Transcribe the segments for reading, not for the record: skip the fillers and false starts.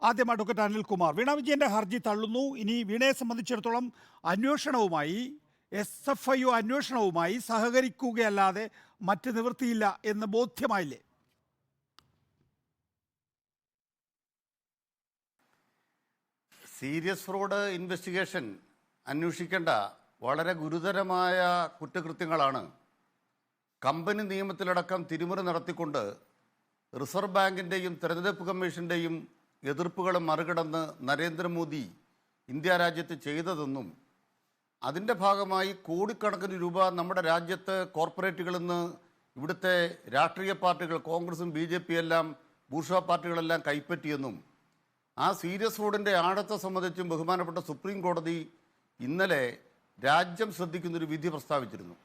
ആദ്യം അഡ്വക്കേറ്റ് അനിൽകുമാർ. വീണ വിജയന്റെ ഹർജി തള്ളുന്നു. ഇനി വീണയെ സംബന്ധിച്ചിടത്തോളം അന്വേഷണവുമായി SFIO അന്വേഷണവുമായി സഹകരിക്കുകയല്ലാതെ മറ്റ് നിവൃത്തിയില്ല എന്ന് ബോധ്യമായില്ലേ? സീരിയസ് ഫ്രോഡ് ഇൻവെസ്റ്റിഗേഷൻ അന്വേഷിക്കേണ്ട വളരെ ഗുരുതരമായ കുറ്റകൃത്യങ്ങളാണ് കമ്പനി നിയമത്തിലടക്കം തിരിമറി നടത്തിക്കൊണ്ട് റിസർവ് ബാങ്കിൻ്റെയും തെരഞ്ഞെടുപ്പ് കമ്മീഷൻ്റെയും എതിർപ്പുകളും മറികടന്ന് നരേന്ദ്രമോദി ഇന്ത്യ രാജ്യത്ത് ചെയ്തതെന്നും അതിൻ്റെ ഭാഗമായി കോടിക്കണക്കിന് രൂപ നമ്മുടെ രാജ്യത്ത് കോർപ്പറേറ്റുകളിൽ നിന്ന് ഇവിടുത്തെ രാഷ്ട്രീയ പാർട്ടികൾ കോൺഗ്രസും BJP എല്ലാം ബൂർഷ്വാ പാർട്ടികളെല്ലാം കൈപ്പറ്റിയെന്നും ആ സീരിയസ് ഫ്രോഡിൻ്റെ ആഴത്തെ സംബന്ധിച്ചും ബഹുമാനപ്പെട്ട സുപ്രീം കോടതി ഇന്നലെ രാജ്യം ശ്രദ്ധിക്കുന്നൊരു വിധി പ്രസ്താവിച്ചിരുന്നു.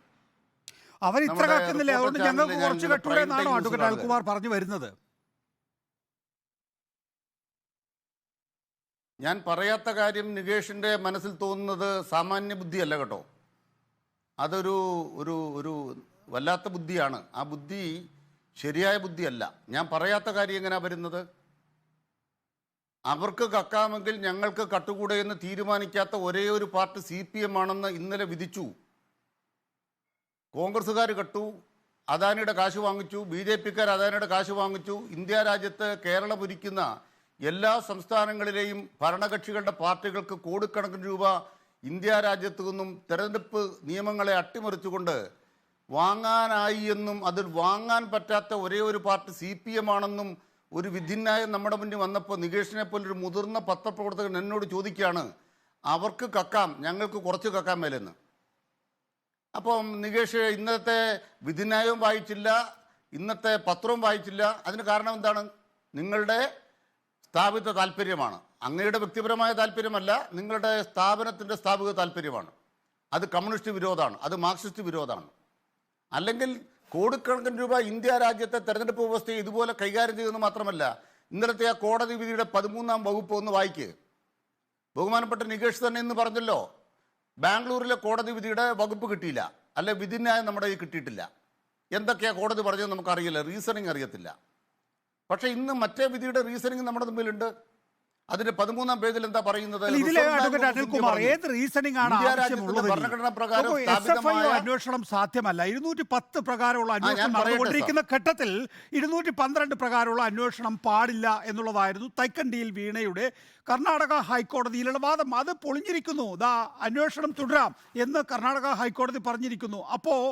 അവർ ഇത്ര കക്കുന്നില്ലേ, അതുകൊണ്ട് ഞങ്ങൾക്ക് കുറച്ച് കെട്ടൂടെ എന്നാണോ അഡ്വക്കേറ്റ് അനിൽകുമാർ പറഞ്ഞു വരുന്നത്? ഞാൻ പറയാത്ത കാര്യം നികേഷിൻ്റെ മനസ്സിൽ തോന്നുന്നത് സാമാന്യ ബുദ്ധിയല്ല കേട്ടോ, അതൊരു ഒരു ഒരു വല്ലാത്ത ബുദ്ധിയാണ്. ആ ബുദ്ധി ശരിയായ ബുദ്ധിയല്ല. ഞാൻ പറയാത്ത കാര്യം എങ്ങനെയാണ് വരുന്നത്? അവർക്ക് കക്കാമെങ്കിൽ ഞങ്ങൾക്ക് കട്ടുകൂടെ എന്ന് തീരുമാനിക്കാത്ത ഒരേ ഒരു പാർട്ടി CPM ആണെന്ന് ഇന്നലെ വിധിച്ചു. കോൺഗ്രസ്സുകാർ കട്ടു, അദാനിയുടെ കാശ് വാങ്ങിച്ചു, BJPക്കാർ അദാനിയുടെ കാശ് വാങ്ങിച്ചു. ഇന്ത്യ രാജ്യത്ത് കേരളം ഭരിക്കുന്ന എല്ലാ സംസ്ഥാനങ്ങളിലെയും ഭരണകക്ഷികളുടെ പാർട്ടികൾക്ക് കോടിക്കണക്കിന് രൂപ ഇന്ത്യ രാജ്യത്തു നിന്നും തെരഞ്ഞെടുപ്പ് നിയമങ്ങളെ അട്ടിമറിച്ചുകൊണ്ട് വാങ്ങാനായി എന്നും അതിൽ വാങ്ങാൻ പറ്റാത്ത ഒരേ ഒരു പാർട്ടി CPM ആണെന്നും ഒരു വിധിന്യായം നമ്മുടെ മുന്നിൽ വന്നപ്പോൾ നികേഷിനെ പോലൊരു മുതിർന്ന പത്രപ്രവർത്തകൻ എന്നോട് ചോദിക്കുകയാണ്, അവർക്ക് കക്കാം, ഞങ്ങൾക്ക് കുറച്ച് കക്കാൻ മേലെന്ന്. അപ്പം നികേഷ് ഇന്നത്തെ വിധിന്യായവും വായിച്ചില്ല, ഇന്നത്തെ പത്രവും വായിച്ചില്ല. അതിന് കാരണം എന്താണ്? നിങ്ങളുടെ സ്ഥാപിത താല്പര്യമാണ്, അങ്ങയുടെ വ്യക്തിപരമായ താല്പര്യമല്ല, നിങ്ങളുടെ സ്ഥാപനത്തിൻ്റെ സ്ഥാപിത താല്പര്യമാണ്. അത് കമ്മ്യൂണിസ്റ്റ് വിരോധമാണ്, അത് മാർക്സിസ്റ്റ് വിരോധമാണ്. അല്ലെങ്കിൽ കോടിക്കണക്കിന് രൂപ ഇന്ത്യ രാജ്യത്തെ തെരഞ്ഞെടുപ്പ് വ്യവസ്ഥയെ ഇതുപോലെ കൈകാര്യം ചെയ്തെന്ന് മാത്രമല്ല, ഇന്നലത്തെ ആ കോടതി വിധിയുടെ 13ാം വകുപ്പ് ഒന്ന് വായിക്കുക. ബഹുമാനപ്പെട്ട നികേഷ് തന്നെ ഇന്ന് പറഞ്ഞല്ലോ, ബാംഗ്ലൂരിലെ കോടതി വിധിയുടെ വകുപ്പ് കിട്ടിയില്ല, അല്ലെ വിധിന്യായം നമ്മുടെ കയ്യിൽ കിട്ടിയിട്ടില്ല. എന്തൊക്കെയാണ് കോടതി പറഞ്ഞത് നമുക്കറിയില്ല, റീസണിങ് അറിയത്തില്ല. പക്ഷേ ഇന്ന് മറ്റേ വിധിയുടെ റീസണിങ് നമ്മുടെ മുമ്പിലുണ്ട്. അതിന്റെ 13ാം പേജിൽ എന്താ പറയുന്നത്? ഏത് റീസണിംഗ് ആണ് ആവശ്യമുള്ളത്? SFIO അന്വേഷണം സാധ്യമല്ല. 210 പ്രകാരമുള്ള അന്വേഷണം നടന്നുകൊണ്ടിരിക്കുന്ന ഘട്ടത്തിൽ 212 പ്രകാരമുള്ള അന്വേഷണം പാടില്ല എന്നുള്ളതായിരുന്നു തൈക്കണ്ടിയിൽ വീണയുടെ കർണാടക ഹൈക്കോടതിയിലുള്ള വാദം. അത് പൊളിഞ്ഞിരിക്കുന്നു. അന്വേഷണം തുടരാം എന്ന് കർണാടക ഹൈക്കോടതി പറഞ്ഞിരിക്കുന്നു. അപ്പോൾ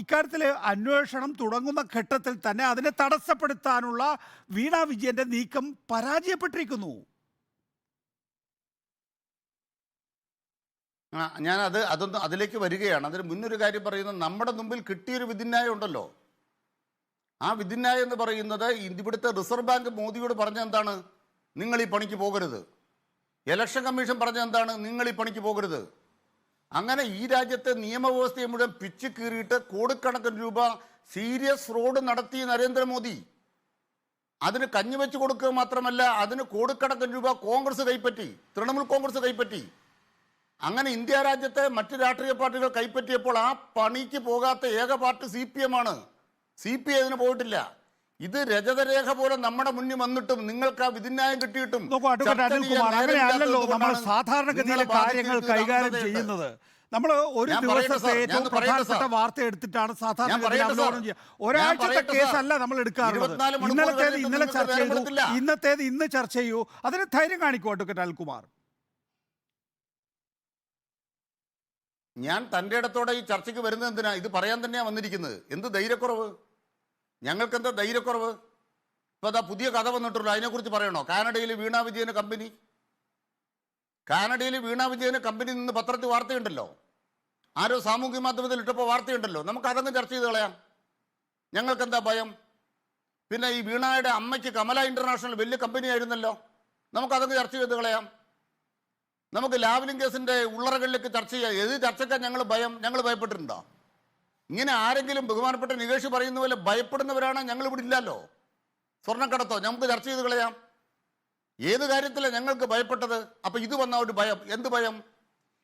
ഇക്കാര്യത്തിൽ അന്വേഷണം തുടങ്ങുന്ന ഘട്ടത്തിൽ തന്നെ അതിനെ തടസ്സപ്പെടുത്താനുള്ള വീണ വിജയന്റെ നീക്കം പരാജയപ്പെട്ടിരിക്കുന്നു. അതൊന്നും അതിലേക്ക് വരികയാണ്. അതിന് മുന്നൊരു കാര്യം പറയുന്നത്, നമ്മുടെ മുമ്പിൽ കിട്ടിയൊരു വിധിന്യായം ഉണ്ടല്ലോ. ആ വിധിന്യായം എന്ന് പറയുന്നത് ഇവിടുത്തെ റിസർവ് ബാങ്ക് മോദിയോട് പറഞ്ഞ എന്താണ്? നിങ്ങൾ ഈ പണിക്ക് പോകരുത്. ഇലക്ഷൻ കമ്മീഷൻ പറഞ്ഞ എന്താണ്? നിങ്ങൾ ഈ പണിക്ക് പോകരുത്. അങ്ങനെ ഈ രാജ്യത്തെ നിയമവ്യവസ്ഥയെ മുഴുവൻ പിച്ചു കീറിയിട്ട് കോടിക്കണക്കിന് രൂപ സീരിയസ് ഫ്രോഡ് നടത്തി നരേന്ദ്രമോദി. അതിന് കഞ്ഞിവെച്ച് കൊടുക്കുക മാത്രമല്ല, അതിന് കോടിക്കണക്കിന് രൂപ കോൺഗ്രസ് കൈപ്പറ്റി, തൃണമൂൽ കോൺഗ്രസ് കൈപ്പറ്റി. അങ്ങനെ ഇന്ത്യ രാജ്യത്തെ മറ്റ് രാഷ്ട്രീയ പാർട്ടികൾ കൈപ്പറ്റിയപ്പോൾ ആ പണിക്ക് പോകാത്ത ഏക പാർട്ടി CPM ആണ്. CPI അതിന് പോയിട്ടില്ല. ഇത് രജതരേഖ പോലെ നമ്മുടെ മുന്നിൽ വന്നിട്ടും നിങ്ങൾക്ക് ആ വിധിന്യായം കിട്ടിയിട്ടും അങ്ങനെയല്ലല്ലോ നമ്മൾ സാധാരണഗതിയിലെ കാര്യങ്ങൾ കൈകാര്യം ചെയ്യുന്നത്. നമ്മൾ ഒരു ദിവസത്തെ ഏറ്റവും പ്രധാനപ്പെട്ട വാർത്ത എടുത്തിട്ടാണ് സാധാരണ ഒരാഴ്ചത്തെ കേസല്ല നമ്മൾ എടുക്കാറുള്ളത്. ഇന്നലത്തേത് ഇന്നലെ ചർച്ച ചെയ്തു, ഇന്നത്തേത് ഇന്ന് ചർച്ച ചെയ്യൂ. അതിന് ധൈര്യം കാണിക്കൂ അഡ്വക്കേറ്റ് അനിൽകുമാർ. ഞാൻ തൻ്റെ ഇടത്തോടെ ഈ ചർച്ചയ്ക്ക് വരുന്നത് എന്തിനാ? ഇത് പറയാൻ തന്നെയാണ് വന്നിരിക്കുന്നത്. എന്ത് ധൈര്യക്കുറവ്? ഞങ്ങൾക്കെന്താ ധൈര്യക്കുറവ്? ഇപ്പോൾ അതാ പുതിയ കഥ വന്നിട്ടുള്ളൂ, അതിനെക്കുറിച്ച് പറയണോ? കാനഡയിൽ വീണ വിജയന് കമ്പനി, കാനഡയിൽ വീണ വിജയന് കമ്പനി നിന്ന് പത്രത്തിൽ വാർത്തയുണ്ടല്ലോ, ആരോ സാമൂഹ്യ മാധ്യമത്തിൽ ഇട്ടപ്പോൾ വാർത്തയുണ്ടല്ലോ. നമുക്ക് അതങ്ങ് ചർച്ച ചെയ്ത് കളയാം. ഞങ്ങൾക്കെന്താ ഭയം? പിന്നെ ഈ വീണയുടെ അമ്മയ്ക്ക് കമല ഇൻ്റർനാഷണൽ വലിയ കമ്പനി ആയിരുന്നല്ലോ, നമുക്കതങ്ങ് ചർച്ച ചെയ്ത് കളയാം. നമുക്ക് ലാവ്ലിൻ കേസിൻ്റെ ഉള്ളറകളിലേക്ക് ചർച്ച ചെയ്യാം. ഏത് ചർച്ചയ്ക്കാൻ ഞങ്ങൾ ഭയം? ഞങ്ങൾ ഭയപ്പെട്ടിട്ടുണ്ടോ? ഇങ്ങനെ ആരെങ്കിലും ബഹുമാനപ്പെട്ട നികേഷ് പറയുന്ന പോലെ ഭയപ്പെടുന്നവരാണ് ഞങ്ങൾ ഇവിടെ ഇല്ലല്ലോ. സ്വർണ്ണക്കടത്തോ നമുക്ക് ചർച്ച ചെയ്ത് കളയാം. ഏത് കാര്യത്തിലാണ് ഞങ്ങൾക്ക് ഭയപ്പെട്ടത്? അപ്പം ഇത് വന്ന ഒരു ഭയം. എന്ത് ഭയം?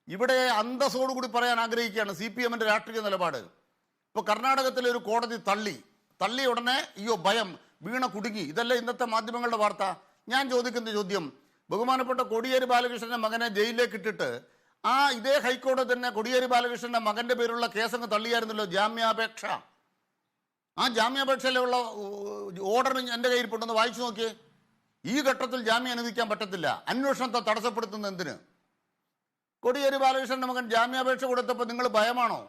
ഇവിടെ അന്തസ്സോടുകൂടി പറയാൻ ആഗ്രഹിക്കുകയാണ് CPMന്റെ രാഷ്ട്രീയ നിലപാട്. ഇപ്പോൾ കർണാടകത്തിലെ ഒരു കോടതി തള്ളി ഉടനെ അയ്യോ ഭയം, വീണ കുടുങ്ങി. ഇതല്ല ഇന്നത്തെ മാധ്യമങ്ങളുടെ വാർത്ത. ഞാൻ ചോദിക്കുന്ന ചോദ്യം, ബഹുമാനപ്പെട്ട കോടിയേരി ബാലകൃഷ്ണന്റെ മകനെ ജയിലിലേക്ക് ഇട്ടിട്ട് ഇതേ ഹൈക്കോടതി തന്നെ കോടിയേരി ബാലകൃഷ്ണന്റെ മകന്റെ പേരുള്ള കേസങ്ങ് തള്ളിയായിരുന്നല്ലോ, ജാമ്യാപേക്ഷ. ആ ജാമ്യാപേക്ഷയിലുള്ള ഓർഡർ എൻ്റെ കയ്യിൽപ്പെട്ടൊന്ന് വായിച്ചു നോക്കിയേ. ഈ ഘട്ടത്തിൽ ജാമ്യം അനുവദിക്കാൻ പറ്റത്തില്ല. അന്വേഷണത്തെ തടസ്സപ്പെടുത്തുന്ന എന്തിന്? കോടിയേരി ബാലകൃഷ്ണന്റെ മകൻ ജാമ്യാപേക്ഷ കൊടുത്തപ്പോൾ നിങ്ങൾ ഭയമാണോ?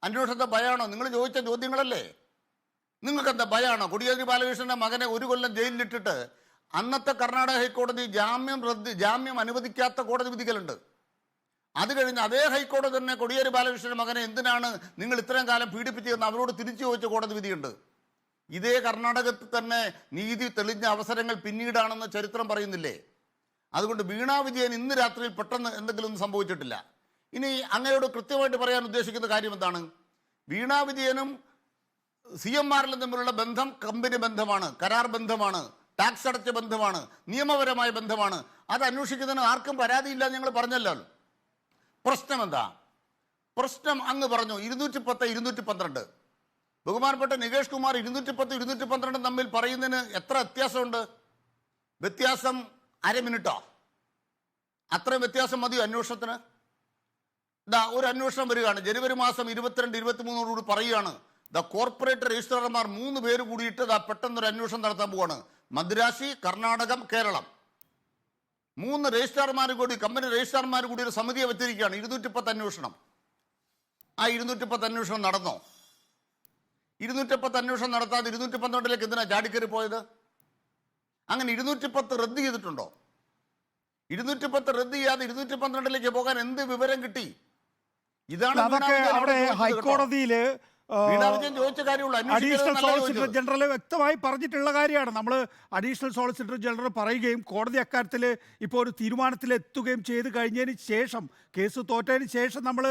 അന്വേഷണത്തെ ഭയമാണോ? നിങ്ങൾ ചോദിച്ച ചോദ്യങ്ങളല്ലേ? നിങ്ങൾക്ക് എന്താ ഭയമാണോ? കോടിയേരി ബാലകൃഷ്ണന്റെ മകനെ 1 കൊല്ലം ജയിലിലിട്ടിട്ട് അന്നത്തെ കർണാടക ഹൈക്കോടതി ജാമ്യം അനുവദിക്കാത്ത കോടതി വിധികളുണ്ട്. അത് കഴിഞ്ഞ് അതേ ഹൈക്കോടതി തന്നെ കോടിയേരി ബാലകൃഷ്ണന്റെ മകനെ എന്തിനാണ് നിങ്ങൾ ഇത്രയും കാലം പീഡിപ്പിച്ചതെന്ന് അവരോട് തിരിച്ചു ചോദിച്ച കോടതി വിധിയുണ്ട്. ഇതേ കർണാടകത്തിൽ തന്നെ നീതി തെളിഞ്ഞ അവസരങ്ങൾ പിന്നീടാണെന്ന് ചരിത്രം പറയുന്നില്ലേ? അതുകൊണ്ട് വീണ വിജയൻ ഇന്ന് രാത്രിയിൽ പെട്ടെന്ന് എന്തെങ്കിലും ഒന്നും സംഭവിച്ചിട്ടില്ല. ഇനി അങ്ങയോട് കൃത്യമായിട്ട് പറയാൻ ഉദ്ദേശിക്കുന്ന കാര്യം എന്താണ്? വീണ വിജയനും CMRലും തമ്മിലുള്ള ബന്ധം കമ്പനി ബന്ധമാണ്, കരാർ ബന്ധമാണ്, ടാക്സ് അടച്ച ബന്ധമാണ്, നിയമപരമായ ബന്ധമാണ്. അത് അന്വേഷിക്കുന്നതിന് ആർക്കും പരാതിയില്ല ഞങ്ങൾ പറഞ്ഞല്ലോ. പ്രശ്നം എന്താ? പ്രശ്നം അങ്ങ് പറഞ്ഞു 210, 212. ബഹുമാനപ്പെട്ട നികേഷ് കുമാർ 210, 212 തമ്മിൽ പറയുന്നതിന് എത്ര വ്യത്യാസമുണ്ട്? വ്യത്യാസം അരമിനിട്ടോ? അത്രയും വ്യത്യാസം മതിയോ അന്വേഷണത്തിന്? ഒരു അന്വേഷണം വരികയാണ് ജനുവരി മാസം 22, 23 പറയുകയാണ്, കോർപ്പറേറ്റ് രജിസ്ട്രാർമാർ 3 പേര് കൂടിയിട്ട് പെട്ടെന്നൊരു അന്വേഷണം നടത്താൻ പോവാണ്. മദ്രാശി, കർണാടകം, കേരളം 3 രജിസ്ട്രാർമാർ കൂടി, കമ്പനി രജിസ്ട്രാർമാർ കൂടി ഒരു സമിതിയെ വെച്ചിരിക്കുകയാണ്. 210 അന്വേഷണം. ആ 210 അന്വേഷണം നടന്നോ? 210 അന്വേഷണം നടത്താതെ 212 എന്തിനാ ചാടിക്കറി പോയത്? അങ്ങനെ 210 റദ്ദ് ചെയ്തിട്ടുണ്ടോ? 210 റദ്ദ് ചെയ്യാതെ 212 പോകാൻ എന്ത് വിവരം കിട്ടി? ഇതാണ് അവിടെ ഹൈക്കോടതിയില് ചോദിച്ച കാര്യമുള്ളൂ. അഡീഷണൽ സോളിസിറ്റർ ജനറൽ വ്യക്തമായി പറഞ്ഞിട്ടുള്ള കാര്യമാണ്. നമ്മൾ അഡീഷണൽ സോളിസിറ്റർ ജനറൽ പറയുകയും കോടതി അക്കാര്യത്തിൽ ഇപ്പോൾ ഒരു തീരുമാനത്തിലെത്തുകയും ചെയ്ത് കഴിഞ്ഞതിന് ശേഷം, കേസ് തോറ്റതിന് ശേഷം നമ്മൾ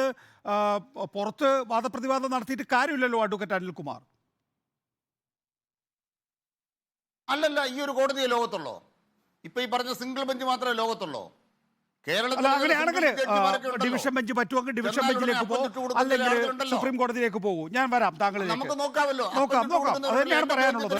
പുറത്ത് വാദപ്രതിവാദം നടത്തിയിട്ട് കാര്യമില്ലല്ലോ അഡ്വക്കേറ്റ് അനിൽകുമാർ. അല്ലല്ല, ഈ ഒരു കോടതിയെ ലോകത്തുള്ളോ? ഇപ്പൊ ഈ പറഞ്ഞ സിംഗിൾ ബെഞ്ച് മാത്രമേ ലോകത്തുള്ളോ? അങ്ങനെയാണെങ്കിൽ ഡിവിഷൻ ബെഞ്ച് പറ്റുമെങ്കിൽ ഡിവിഷൻ ബെഞ്ചിലേക്ക് പോകും, അല്ലെങ്കിൽ സുപ്രീം കോടതിയിലേക്ക് പോകും. ഞാൻ വരാം താങ്കളിലേക്ക്. നമുക്ക് നോക്കാമല്ലോ. നോക്കാം. അത് തന്നെയാണ് പറയാനുള്ളത്.